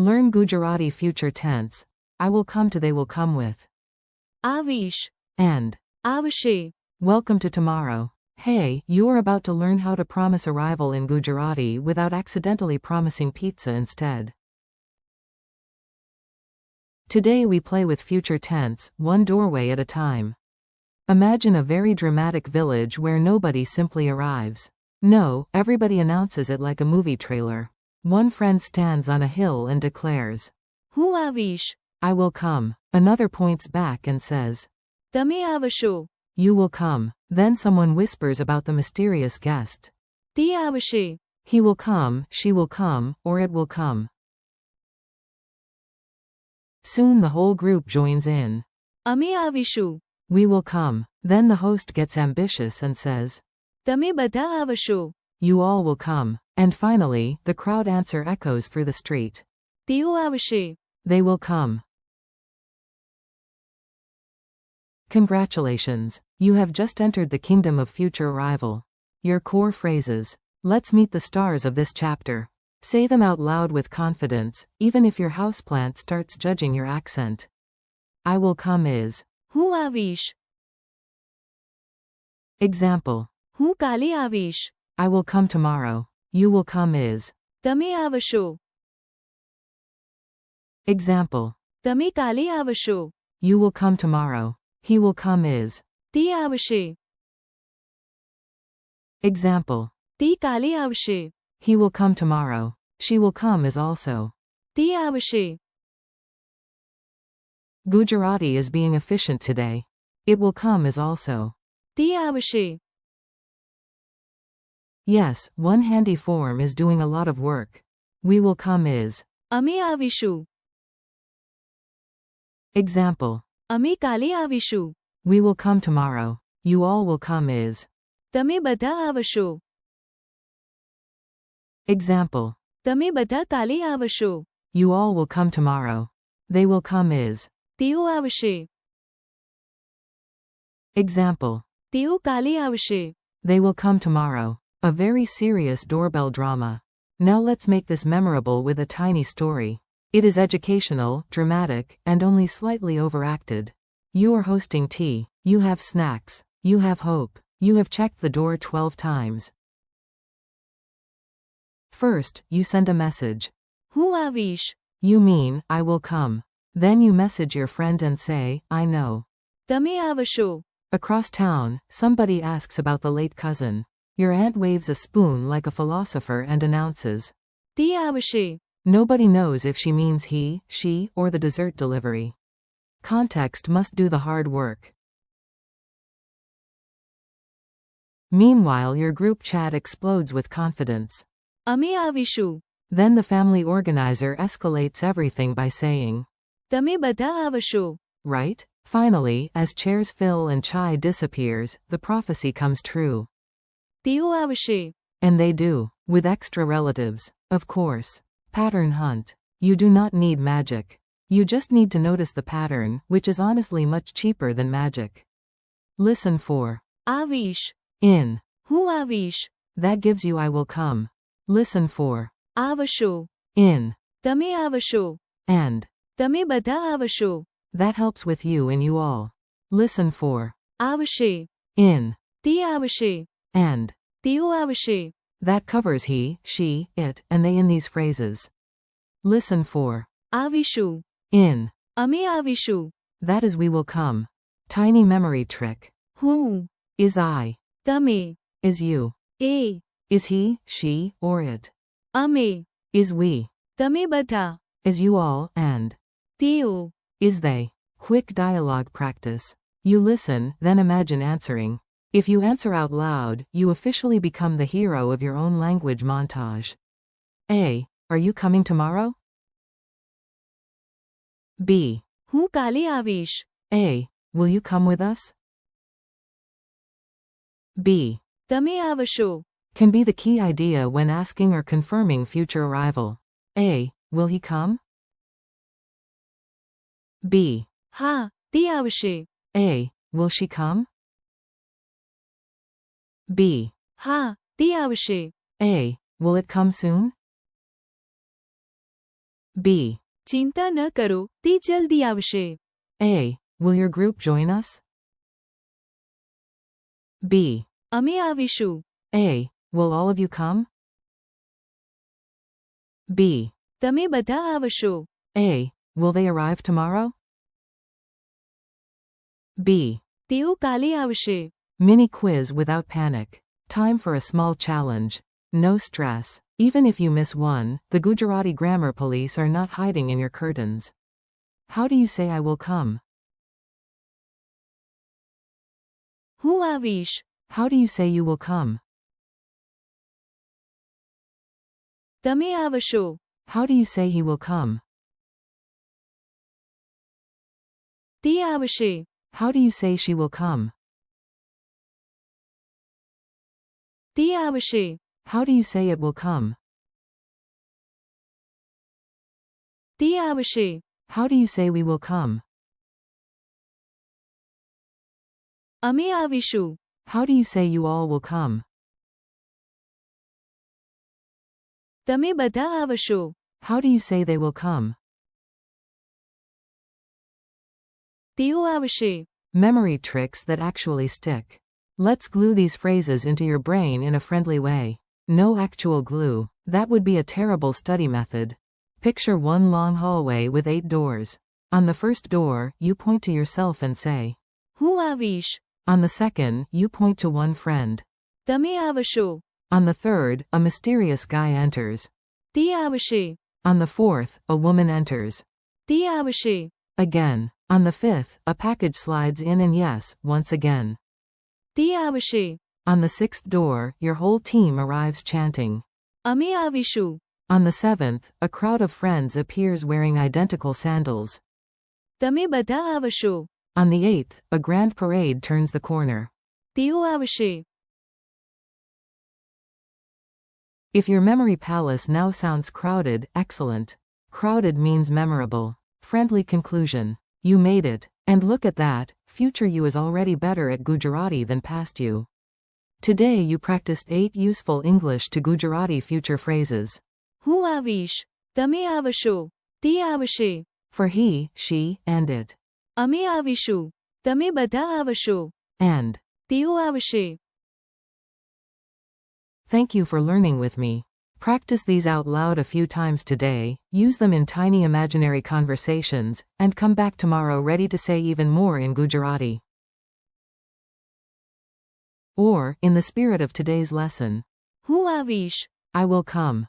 Learn Gujarati future tense. I will come to they will come with. Avish. And. Avashe. Welcome to tomorrow. Hey, you are about to learn how to promise arrival in Gujarati without accidentally promising pizza instead. Today we play with future tense, one doorway at a time. Imagine a very dramatic village where nobody simply arrives. No, everybody announces it like a movie trailer. One friend stands on a hill and declares, Hu avish. I will come. Another points back and says, Tame avasho. You will come. Then someone whispers about the mysterious guest. Te avashe. He will come, she will come, or it will come. Soon the whole group joins in. Ame avishu. We will come. Then the host gets ambitious and says, Tame bada avasho. You all will come. And finally, the crowd answer echoes through the street. Teo avashe. They will come. Congratulations. You have just entered the kingdom of future arrival. Your core phrases. Let's meet the stars of this chapter. Say them out loud with confidence, even if your houseplant starts judging your accent. I will come is. Hu avish. Example. Hu kale avish. I will come tomorrow. You will come is. Tame avasho. Example. Tame kale avasho. You will come tomorrow. He will come is. Te avashe. Example. Te kale avashe. He will come tomorrow. She will come is also. Te avashe. Gujarati is being efficient today. It will come is also. Te avashe. Yes, one handy form is doing a lot of work. We will come is. Ame avishu. Example. Ame kale avishu. We will come tomorrow. You all will come is. Tame bada avasho. Example. Tame bada kale avasho. You all will come tomorrow. They will come is. Teo avashe. Example. Teo kale avashe. They will come tomorrow. A very serious doorbell drama. Now let's make this memorable with a tiny story. It is educational, dramatic, and only slightly overacted. You are hosting tea. You have snacks. You have hope. You have checked the door 12 times. First, you send a message. Hu avish. You mean, I will come. Then you message your friend and say, I know. Tame avasho. Across town, somebody asks about the late cousin. Your aunt waves a spoon like a philosopher and announces. Te avashe. Nobody knows if she means he, she, or the dessert delivery. Context must do the hard work. Meanwhile, your group chat explodes with confidence. Ame avishu. Then the family organizer escalates everything by saying, Tame bada avasho. Right? Finally, as chairs fill and chai disappears, the prophecy comes true. Teo avashe. And they do. With extra relatives. Of course. Pattern hunt. You do not need magic. You just need to notice the pattern, which is honestly much cheaper than magic. Listen for. Avish. In. Hu avish. That gives you I will come. Listen for. Avasho. In. Tame avasho. And. Tame bada avasho. That helps with you and you all. Listen for. Avashe. In. Te avashe. And. Teo avashe. That covers he, she, it, and they in these phrases. Listen for. Avishu. In. Ame avishu. That is we will come. Tiny memory trick. Hu. Is I. Tame. Is you. E. Is he, she, or it. Ame. Is we. Tame bada. Is you all, and. Teo. Is they. Quick dialogue practice. You listen, then imagine answering. If you answer out loud, you officially become the hero of your own language montage. A. Are you coming tomorrow? B. Hu kale avish. A. Will you come with us? B. Tame avasho. Can be the key idea when asking or confirming future arrival. A. Will he come? B. Ha. Te avashe. A. Will she come? B. Ha. Te avashe. A. Will it come soon? B. ચિંતા ન કરો, તે જલ્દી આવશે. A. Will your group join us? B. અમે આવીશું. A. Will all of you come? B. તમે બધા આવશો. A. Will they arrive tomorrow? B. તેઓ કાલે આવશે. Mini quiz without panic. Time for a small challenge. No stress. Even if you miss one, the Gujarati grammar police are not hiding in your curtains. How do you say I will come? હું આવીશ. How do you say you will come? તમે આવશો. How do you say he will come? તે આવશે. How do you say she will come? તે આવશે. How do you say it will come? તે આવશે. How do you say we will come? અમે આવીશું. How do you say you all will come? તમે બધા આવશો. How do you say they will come? તેઓ આવશે. Memory tricks that actually stick. Let's glue these phrases into your brain in a friendly way. No actual glue. That would be a terrible study method. Picture one long hallway with 8 doors. On the first door, you point to yourself and say, હું આવીશ. on the second, you point to one friend. તમે આવશો. On the third, a mysterious guy enters. તે આવશે. On the fourth, a woman enters. તે આવશે. Again. On the fifth, a package slides in and yes, once again. તે આવશે. On the sixth door, your whole team arrives chanting. અમે આવીશું. On the seventh, a crowd of friends appears wearing identical sandals. તમે બધા આવશો. On the eighth, a grand parade turns the corner. તેઓ આવશે. If your memory palace now sounds crowded, excellent. Crowded means memorable. Friendly conclusion. You made it. And look at that, future you is already better at Gujarati than past you. Today you practiced 8 useful English to Gujarati future phrases. હું આવીશ. તમે આવશો. તે આવશે. For he, she, and it. અમે આવીશું. તમે બધા આવશો. And. તેઓ આવશે. Thank you for learning with me. Practice these out loud a few times today, use them in tiny imaginary conversations, and come back tomorrow ready to say even more in Gujarati. Or, in the spirit of today's lesson, હું આવીશ. I will come.